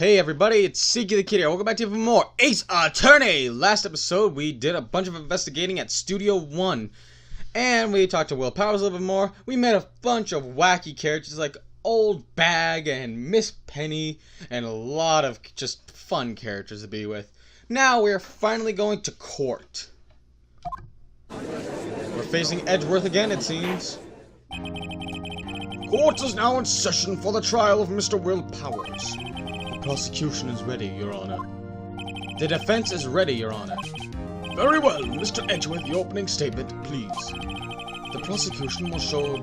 Hey everybody, it's Seeky the Kid here. Welcome back to even more Ace Attorney! Last episode, we did a bunch of investigating at Studio 1. And we talked to Will Powers a little bit more. We met a bunch of wacky characters like Oldbag and Miss Penny. And a lot of just fun characters to be with. Now we're finally going to court. We're facing Edgeworth again, it seems. Court is now in session for the trial of Mr. Will Powers. The prosecution is ready, Your Honor. The defense is ready, Your Honor. Very well, Mr. Edgeworth, your opening statement, please. The prosecution will show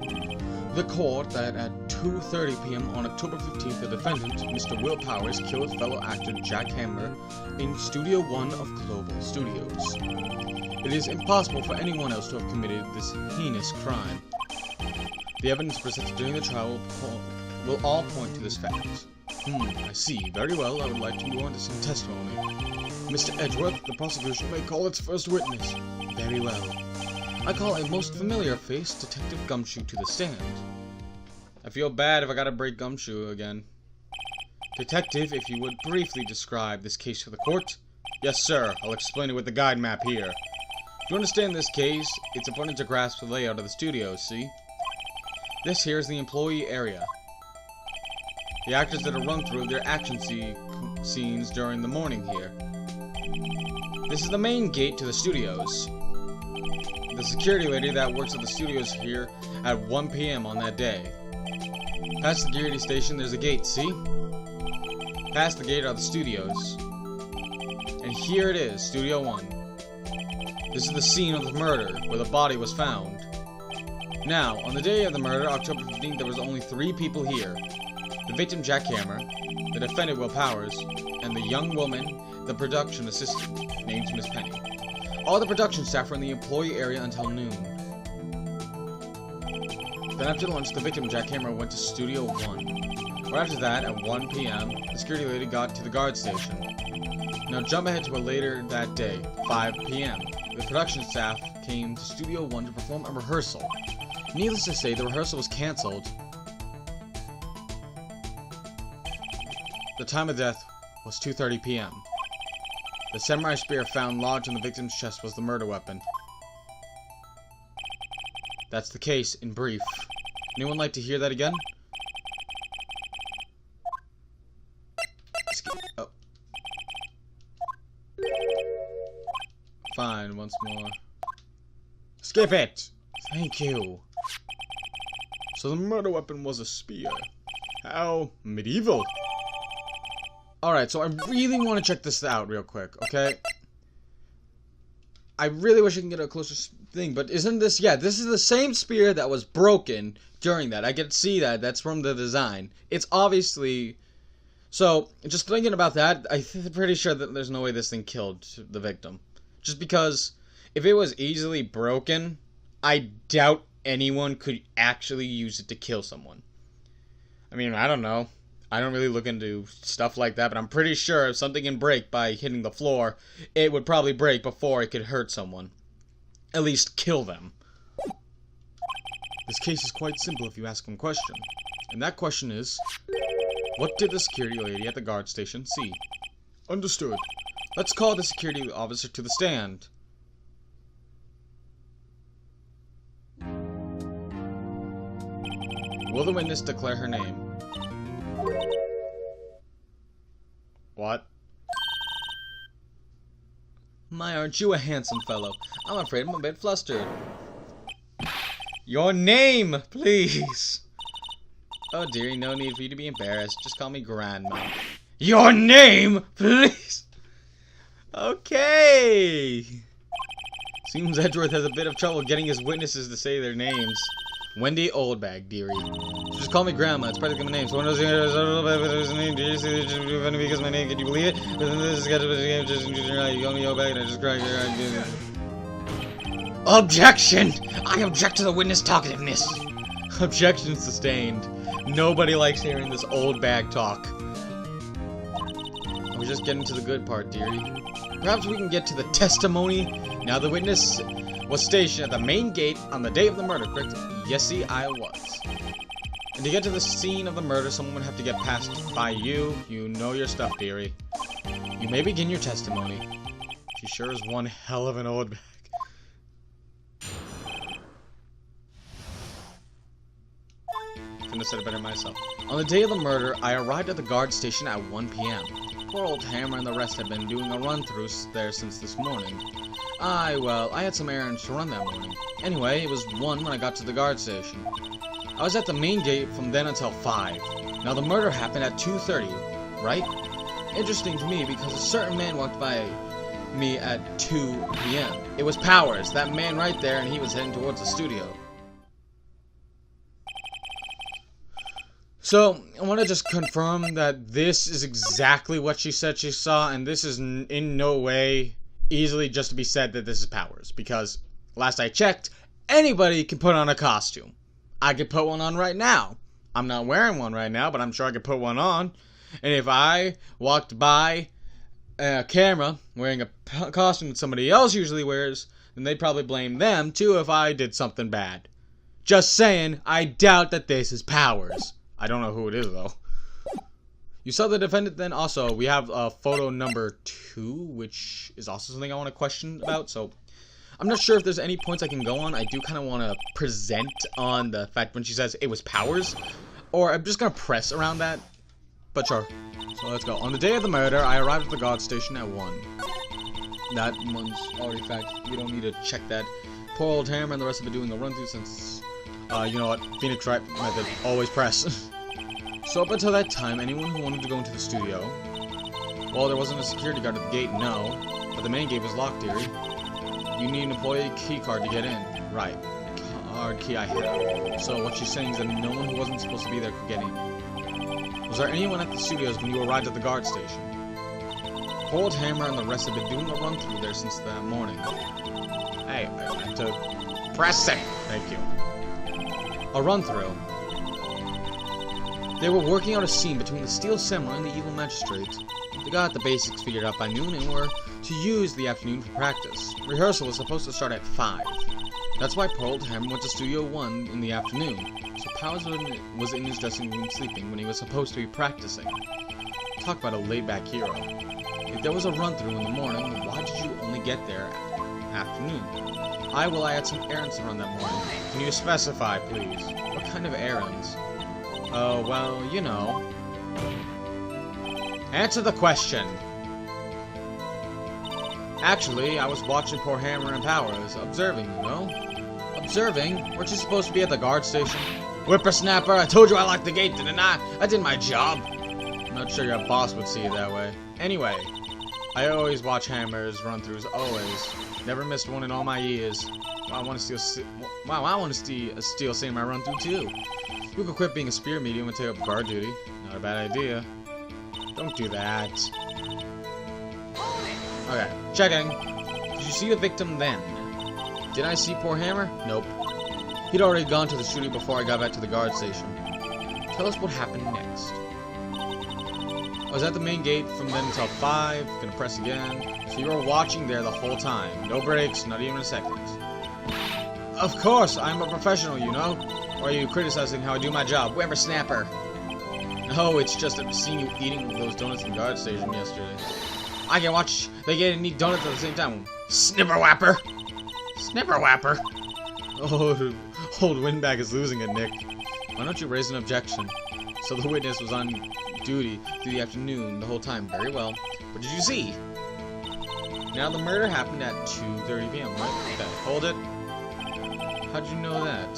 the court that at 2:30 p.m. on October 15th, the defendant, Mr. Will Powers, killed fellow actor Jack Hammer in Studio 1 of Global Studios. It is impossible for anyone else to have committed this heinous crime. The evidence presented during the trial will all point to this fact. I see. Very well. I would like to go on to some testimony. Mr. Edgeworth, the prosecution may call its first witness. Very well. I call a most familiar face, Detective Gumshoe, to the stand. I feel bad if I gotta break Gumshoe again. Detective, if you would briefly describe this case to the court? Yes, sir. I'll explain it with the guide map here. To understand this case, it's important to grasp the layout of the studio, see? This here is the employee area. The actors that are run through their action scenes during the morning here. This is the main gate to the studios. The security lady that works at the studios here at 1 p.m. on that day. Past the security station, there's a gate, see? Past the gate are the studios. And here it is, Studio 1. This is the scene of the murder, where the body was found. Now, on the day of the murder, October 15th, there was only 3 people here. The victim, Jack Hammer, the defendant, Will Powers, and the young woman, the production assistant, named Miss Penny. All the production staff were in the employee area until noon. Then after lunch, the victim, Jack Hammer, went to Studio 1. Right after that, at 1 p.m., the security lady got to the guard station. Now jump ahead to a later that day, 5 p.m. The production staff came to Studio 1 to perform a rehearsal. Needless to say, the rehearsal was cancelled. The time of death was 2:30 p.m. The samurai spear found lodged in the victim's chest was the murder weapon. That's the case, in brief. Anyone like to hear that again? Oh. Fine, once more. Skip it! Thank you. So the murder weapon was a spear. How medieval. Alright, so I really want to check this out real quick, okay? I really wish I can get a closer thing, but isn't this... Yeah, this is the same spear that was broken during that. I can see that. That's from the design. It's obviously... So, just thinking about that, I'm pretty sure that there's no way this thing killed the victim. Just because if it was easily broken, I doubt anyone could actually use it to kill someone. I mean, I don't know. I don't really look into stuff like that, but I'm pretty sure if something can break by hitting the floor, it would probably break before it could hurt someone. At least kill them. This case is quite simple if you ask one question. And that question is, what did the security lady at the guard station see? Understood. Let's call the security officer to the stand. Will the witness declare her name? What? My, aren't you a handsome fellow? I'm afraid I'm a bit flustered. Your name, please! Oh dearie, no need for you to be embarrassed. Just call me Grandma. Your name, please! Okay! Seems Edgeworth has a bit of trouble getting his witnesses to say their names. Wendy Oldbag, dearie. Just call me Grandma. It's practically my name. So when I was his name, do you see funny because my name? Can you believe it? But then this is got to be just you call me Oldbag and I just cried. Objection! I object to the witness talkativeness. Objection sustained. Nobody likes hearing this Oldbag talk. We're just getting to the good part, dearie. Perhaps we can get to the testimony. Now the witness was stationed at the main gate on the day of the murder, correct? Yes, see, I was. And to get to the scene of the murder, someone would have to get passed by you. You know your stuff, dearie. You may begin your testimony. She sure is one hell of an old bag. Couldn't have said it better myself. On the day of the murder, I arrived at the guard station at 1 p.m. Poor old Hammer and the rest had been doing a run-through there since this morning. Well, I had some errands to run that morning. Anyway, it was 1 when I got to the guard station. I was at the main gate from then until 5. Now, the murder happened at 2:30, right? Interesting to me because a certain man walked by me at 2 p.m. It was Powers, that man right there, and he was heading towards the studio. So, I want to just confirm that this is exactly what she said she saw, and this is in no way easily just to be said that this is Powers, because last I checked, anybody can put on a costume. I could put one on right now. I'm not wearing one right now, but I'm sure I could put one on. And if I walked by a camera wearing a costume that somebody else usually wears, then they'd probably blame them too if I did something bad. Just saying, I doubt that this is Powers. I don't know who it is, though. You saw the defendant then? Also, we have photo number 2, which is also something I want to question about, so I'm not sure if there's any points I can go on. I do kind of want to present on the fact when she says it was Powers, or I'm just going to press around that, but sure. So let's go. On the day of the murder, I arrived at the guard station at 1. That one's already fact. We don't need to check that. Poor old Hammer and the rest have been doing a run-through since... you know what? Phoenix Wright method. Always press. So up until that time, anyone who wanted to go into the studio... Well, there wasn't a security guard at the gate, no. But the main gate was locked, dearie. You need an employee key card to get in. Right. Card key I have. So what she's saying is that no one who wasn't supposed to be there could get in. Was there anyone at the studios when you arrived at the guard station? Old Hammer and the rest have been doing a run-through there since that morning. Hey, I meant to... Press it! Thank you. A run-through. They were working out a scene between the Steel Samurai and the Evil Magistrate. They got the basics figured out by noon and were to use the afternoon for practice. Rehearsal was supposed to start at 5. That's why poor old Hammer went to Studio 1 in the afternoon. So Powers was in his dressing room sleeping when he was supposed to be practicing. Talk about a laid-back hero. If there was a run-through in the morning, then why did you only get there afternoon? I had some errands to run that morning. Can you specify, please? What kind of errands? Oh, well, you know. Answer the question. Actually, I was watching poor Hammer and Powers, observing, you know? Observing? Weren't you supposed to be at the guard station? Whippersnapper, I told you I locked the gate, didn't I? I did my job. I'm not sure your boss would see it that way. Anyway, I always watch Hammer's run-throughs, always. Never missed one in all my years. I want to steal a Steel Samurai run-through too. You could quit being a spear medium and take up guard duty. Not a bad idea. Don't do that. Okay, checking. Did you see the victim then? Did I see poor Hammer? Nope. He'd already gone to the studio before I got back to the guard station. Tell us what happened next. I was at the main gate from then until 5. Gonna press again. So you were watching there the whole time. No breaks, not even a second. Of course, I'm a professional, you know. Or are you criticizing how I do my job? Whippersnapper. No, it's just I've seen you eating those donuts in the guard station yesterday. I can watch they get and eat donuts at the same time. Snipperwhapper. Snipperwhapper. Oh, old Windbag is losing it, Nick. Why don't you raise an objection? So the witness was on duty through the afternoon the whole time. Very well. What did you see? Now, the murder happened at 2:30 p.m., right? Okay, hold it. How'd you know that?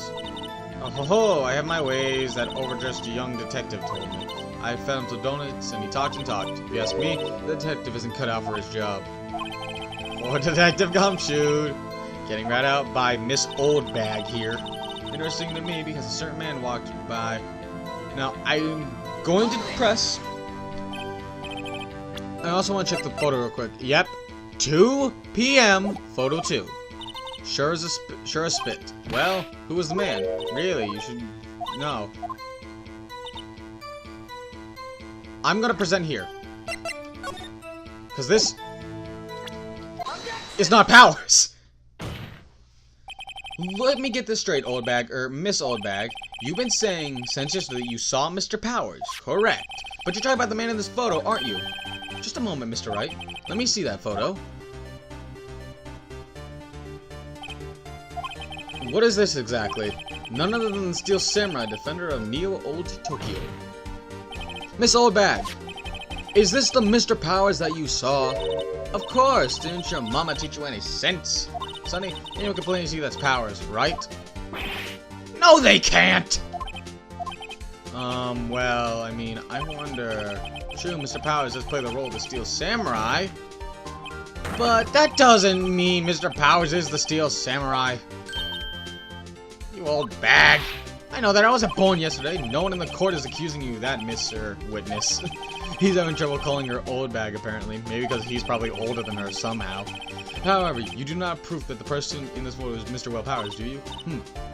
Oh ho ho, I have my ways, that overdressed young detective told me. I fed him to donuts, and he talked and talked. If you ask me, the detective isn't cut out for his job. Or Detective Gumshoe! Getting right out by Miss Oldbag here. Interesting to me, because a certain man walked by. Now, I'm going to press. I also want to check the photo real quick. Yep, 2 p.m. Photo 2. Sure as spit. Well, who was the man? Really, you should know. I'm gonna present here. Because this is not Powers. Let me get this straight, Oldbag, or Miss Oldbag. You've been saying since yesterday that you saw Mr. Powers, correct? But you're talking about the man in this photo, aren't you? Just a moment, Mr. Wright. Let me see that photo. What is this exactly? None other than the Steel Samurai, defender of Neo Old Tokyo. Miss Oldbag, is this the Mr. Powers that you saw? Of course, didn't your mama teach you any sense? Sonny, anyone can plainly see that's Powers, right? No, they can't! Well, I mean, I wonder... True, Mr. Powers does play the role of the Steel Samurai. But that doesn't mean Mr. Powers is the Steel Samurai. You old bag. I know that I wasn't born yesterday. No one in the court is accusing you of that, Mr. Witness. He's having trouble calling her old bag, apparently. Maybe because he's probably older than her somehow. However, you do not have proof that the person in this photo is Mr. Will Powers, do you?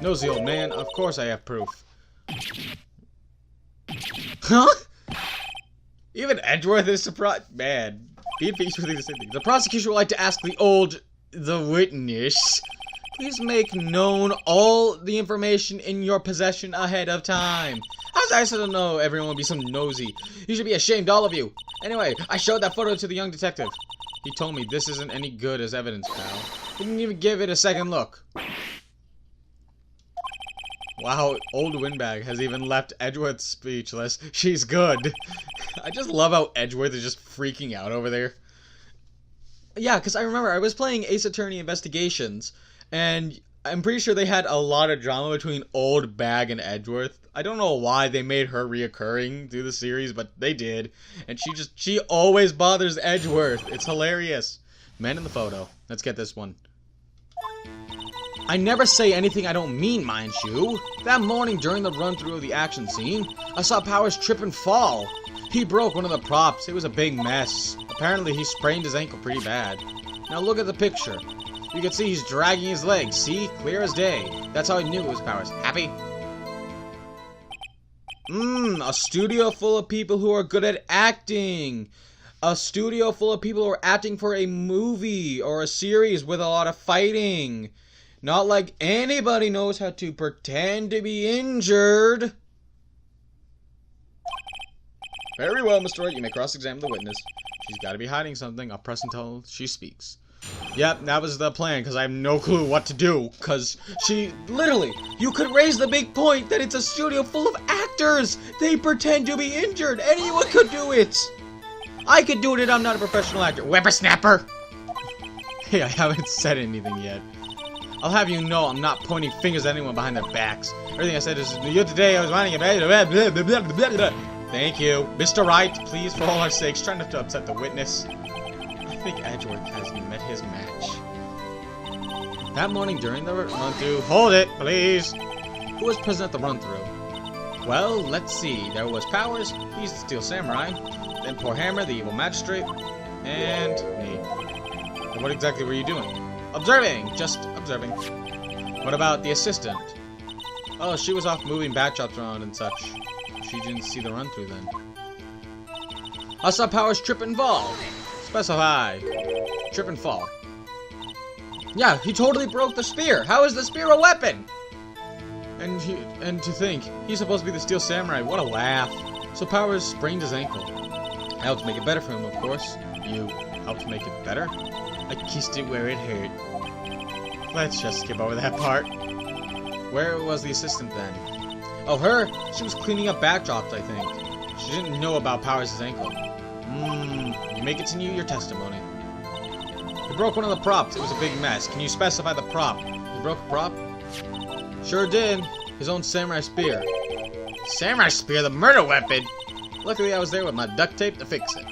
Nosy old man, of course I have proof. Huh? Even Edgeworth is surprised. Man, being faced with the same thing. The prosecution would like to ask the witness. Please make known all the information in your possession ahead of time. How's I supposed to know everyone will be so nosy? You should be ashamed, all of you. Anyway, I showed that photo to the young detective. He told me this isn't any good as evidence, pal. He didn't even give it a second look. Wow, old Windbag has even left Edgeworth speechless. She's good. I just love how Edgeworth is just freaking out over there. Yeah, because I remember I was playing Ace Attorney Investigations, and I'm pretty sure they had a lot of drama between Oldbag and Edgeworth. I don't know why they made her reoccurring through the series, but they did. And she always bothers Edgeworth. It's hilarious. Man in the photo. Let's get this one. I never say anything I don't mean, mind you. That morning during the run-through of the action scene, I saw Powers trip and fall. He broke one of the props. It was a big mess. Apparently he sprained his ankle pretty bad. Now look at the picture. You can see he's dragging his legs. See? Clear as day. That's how I knew it was Powers. Happy? A studio full of people who are good at acting. A studio full of people who are acting for a movie or a series with a lot of fighting. Not like anybody knows how to pretend to be injured. Very well, Mr. Wright. You may cross-examine the witness. She's got to be hiding something. I'll press until she speaks. Yep, that was the plan, because I have no clue what to do. Because she, literally, you could raise the big point that it's a studio full of actors. They pretend to be injured. Anyone could do it. I could do it and I'm not a professional actor. Whippersnapper! Hey, I haven't said anything yet. I'll have you know I'm not pointing fingers at anyone behind their backs. Everything I said is, today I was running a... Thank you. Mr. Wright, please, for all our sakes, try not to upset the witness. I think Edgeworth has met his match. That morning during the run-through... Hold it, please! Who was present at the run-through? Well, let's see. There was Powers, he's the Steel Samurai. Then poor Hammer, the evil magistrate. And me. And what exactly were you doing? Observing! Just observing. What about the assistant? Oh, she was off moving backdrops around and such. She didn't see the run-through then. I saw Powers trip and fall. Specify. Trip and fall. Yeah, he totally broke the spear. How is the spear a weapon? And to think, he's supposed to be the Steel Samurai. What a laugh. So Powers sprained his ankle. I helped make it better for him, of course. You helped make it better? I kissed it where it hurt. Let's just skip over that part. Where was the assistant then? Oh, her? She was cleaning up backdrops, I think. She didn't know about Powers' ankle. You may continue your testimony. He broke one of the props. It was a big mess. Can you specify the prop? He broke a prop? Sure did. His own samurai spear. Samurai spear? The murder weapon? Luckily, I was there with my duct tape to fix it.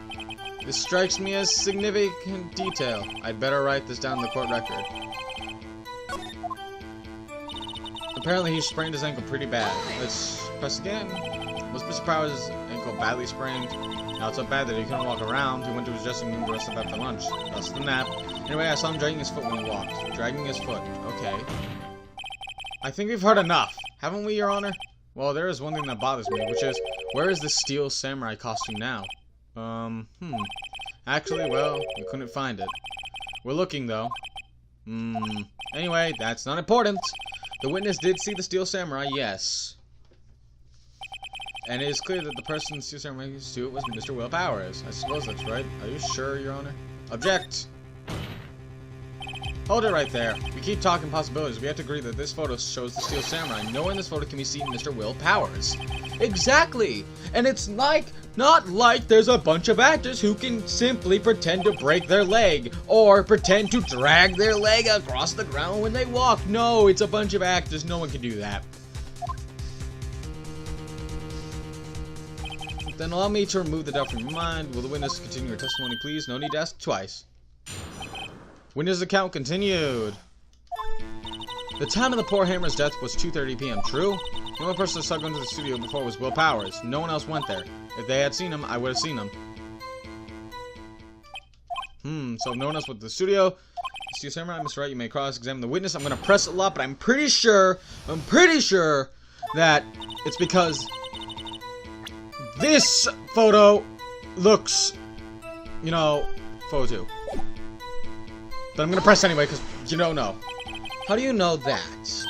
This strikes me as significant detail. I'd better write this down in the court record. Apparently he sprained his ankle pretty bad. Let's press again. Was Mr. Powers' ankle badly sprained? Not so bad that he couldn't walk around. He went to his dressing room to rest up after lunch. Thus the nap. Anyway, I saw him dragging his foot when he walked. Dragging his foot. Okay. I think we've heard enough. Haven't we, Your Honor? Well, there is one thing that bothers me, which is, where is the Steel Samurai costume now? Actually, well, we couldn't find it. We're looking, though. Anyway, that's not important. The witness did see the Steel Samurai, yes. And it is clear that the person the Steel Samurai used to it was Mr. Will Powers. I suppose that's right. Are you sure, Your Honor? Object! Hold it right there. We keep talking possibilities. We have to agree that this photo shows the Steel Samurai. Nowhere in this photo can be seen Mr. Will Powers. Exactly! And it's like, not like there's a bunch of actors who can simply pretend to break their leg, or pretend to drag their leg across the ground when they walk. No, it's a bunch of actors. No one can do that. Then allow me to remove the doubt from your mind. Will the witness continue her testimony, please? No need to ask twice. Witness account continued. The time of the poor Hammer's death was 2:30 p.m. True? The only person that saw going to the studio before was Will Powers. No one else went there. If they had seen him, I would have seen him. So no one else went to the studio. Steel Samurai, Mr. Wright, you may cross-examine the witness. I'm gonna press a lot, but I'm pretty sure that it's because this photo looks, you know, photo 2. But I'm gonna press anyway, because you don't know. How do you know that?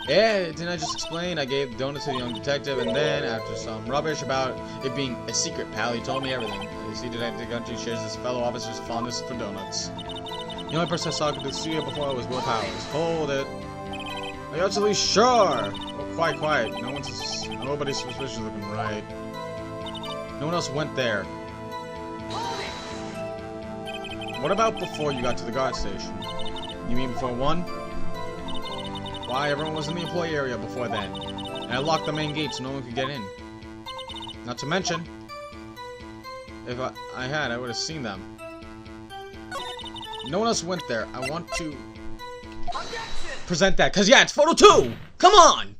Yeah, didn't I just explain? I gave the donut to the young detective, and then, after some rubbish about it being a secret, pal, he told me everything. You see, Detective Gunty shares his fellow officer's fondness for donuts. The only person I saw go to the studio before was Will Powers. Hold it. Are you absolutely sure? Oh, quiet. Nobody's suspicious looking right. No one else went there. What about before you got to the guard station? You mean before 1? Why, everyone was in the employee area before then. And I locked the main gate so no one could get in. Not to mention, if I had, I would have seen them. No one else went there. I want to present that. Because, yeah, it's photo 2! Come on!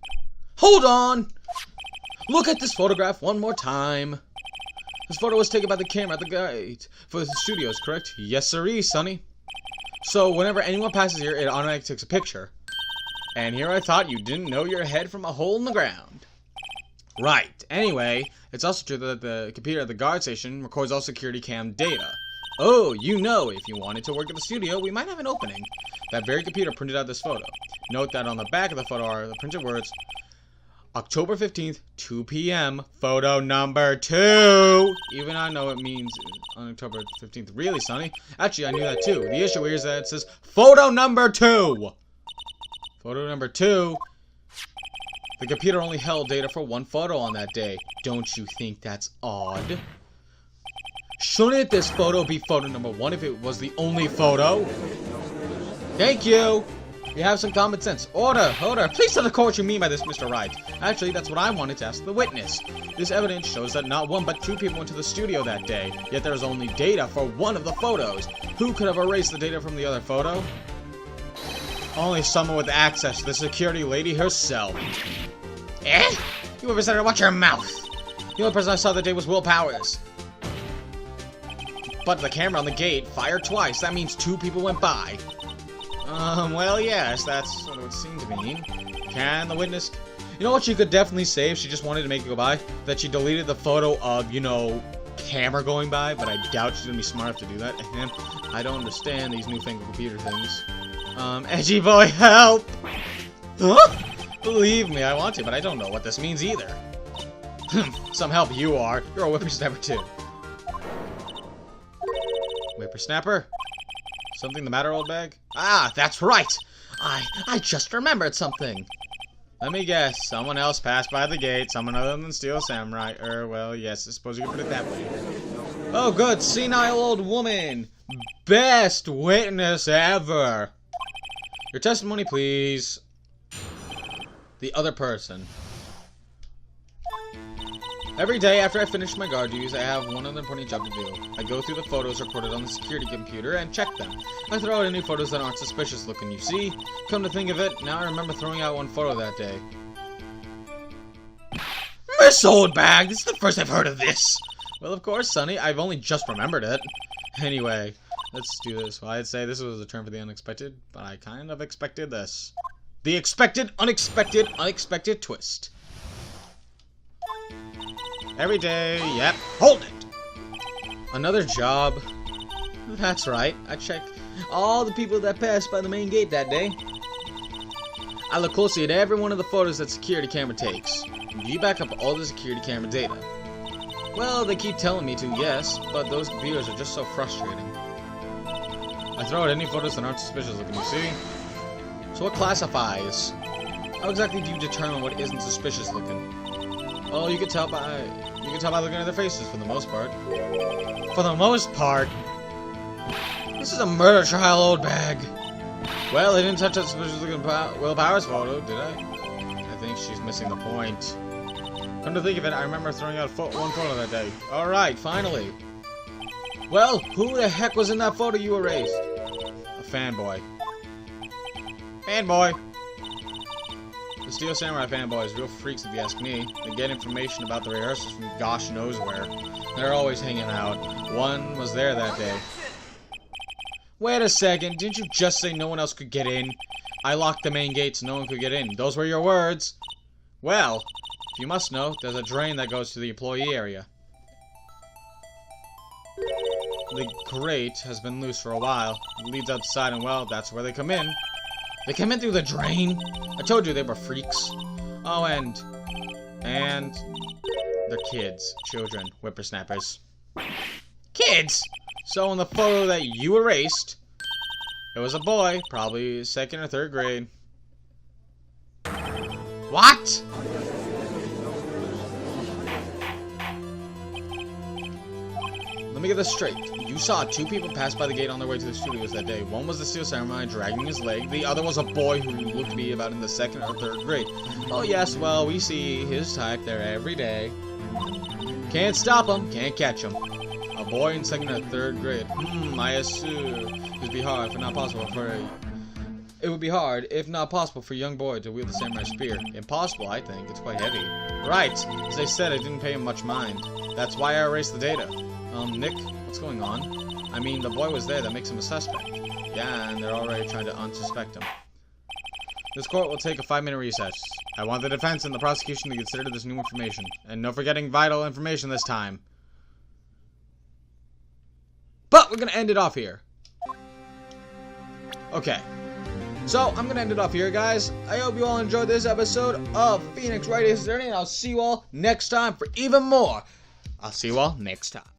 Hold on! Look at this photograph one more time. This photo was taken by the camera at the gate for the studios, correct? Yes, sirree, sonny. So, whenever anyone passes here, it automatically takes a picture. And here I thought you didn't know your head from a hole in the ground. Right. Anyway, it's also true that the computer at the guard station records all security cam data. Oh, you know, if you wanted to work at the studio, we might have an opening. That very computer printed out this photo. Note that on the back of the photo are the printed words, October 15th, 2 p.m., photo number 2. Even I know it means on October 15th. Really, Sonny? Actually, I knew that too. The issue here is that it says photo number 2. Photo number 2. The computer only held data for 1 photo on that day. Don't you think that's odd? Shouldn't this photo be photo number 1 if it was the only photo? Thank you. You have some common sense. Order! Please tell the court what you mean by this, Mr. Wright. Actually, that's what I wanted to ask the witness. This evidence shows that not 1 but 2 people went to the studio that day, yet there is only data for 1 of the photos. Who could have erased the data from the other photo? Only someone with access, the security lady herself. Eh? You ever said watch your mouth? The only person I saw that day was Will Powers. But the camera on the gate fired twice. That means 2 people went by. Well, yes, that's what it would seem to mean. Can the witness... You know what she could definitely say if she just wanted to make it go by? That she deleted the photo of, you know, camera going by, but I doubt she's gonna be smart enough to do that. I don't understand these newfangled computer things. Edgy boy, help! Huh? Believe me, I want to, but I don't know what this means either. Some help you are. You're a whippersnapper too. Whippersnapper? Something the matter, Oldbag? Ah, that's right! I just remembered something. Let me guess. Someone else passed by the gate. Someone other than Steel Samurai. Well, yes, I suppose you could put it that way. Oh, good. Senile old woman. Best witness ever. Your testimony, please. The other person. Every day after I finish my guard duties, I have one other important job to do. I go through the photos recorded on the security computer and check them. I throw out any photos that aren't suspicious looking, you see? Come to think of it, now I remember throwing out 1 photo that day. Miss Oldbag, this is the first I've heard of this! Well, of course, Sonny, I've only just remembered it. Anyway, let's do this. Well, I'd say this was a term for the unexpected, but I kind of expected this. The expected, unexpected twist. Every day, yep. Hold it! Another job. That's right. I check all the people that passed by the main gate that day. I look closely at every one of the photos that security camera takes. Do you back up all the security camera data? Well, they keep telling me to, yes, but those computers are just so frustrating. I throw out any photos that aren't suspicious looking, you see? So what classifies? How exactly do you determine what isn't suspicious looking? Well, you can tell by looking at their faces for the most part. For the most part? This is a murder trial, Oldbag. Well, I didn't touch that suspicious looking Will Powers photo, did I? I think she's missing the point. Come to think of it, I remember throwing out one photo that day. Alright, finally. Well, who the heck was in that photo you erased? A fanboy. Fanboy! The Steel Samurai fanboys, real freaks if you ask me. They get information about the rehearsals from gosh knows where. They're always hanging out. One was there that day. Wait a second, didn't you just say no one else could get in? I locked the main gates, no one could get in. Those were your words. Well, you must know, there's a drain that goes to the employee area. The grate has been loose for a while. It leads outside and, well, that's where they come in. They come in through the drain? I told you they were freaks. Oh, and they're kids. Children. Whippersnappers. Kids! So in the photo that you erased, it was a boy, probably 2nd or 3rd grade. What? Let me get this straight. You saw 2 people pass by the gate on their way to the studios that day. One was the Steel Samurai dragging his leg. The other was a boy who looked to be about in the 2nd or 3rd grade. Oh yes, well, we see his type there every day. Can't stop him, can't catch him. A boy in 2nd or 3rd grade. I assume it would be hard, if not possible, for a young boy to wield the samurai spear. Impossible, I think. It's quite heavy. Right. As I said, I didn't pay him much mind. That's why I erased the data. Nick, what's going on? I mean, the boy was there, that makes him a suspect. Yeah, and they're already trying to unsuspect him. This court will take a 5-minute recess. I want the defense and the prosecution to consider this new information. And no forgetting vital information this time. But we're gonna end it off here. Okay. So, I'm gonna end it off here, guys. I hope you all enjoyed this episode of Phoenix Wright His Journey, and I'll see you all next time for even more. I'll see you all next time.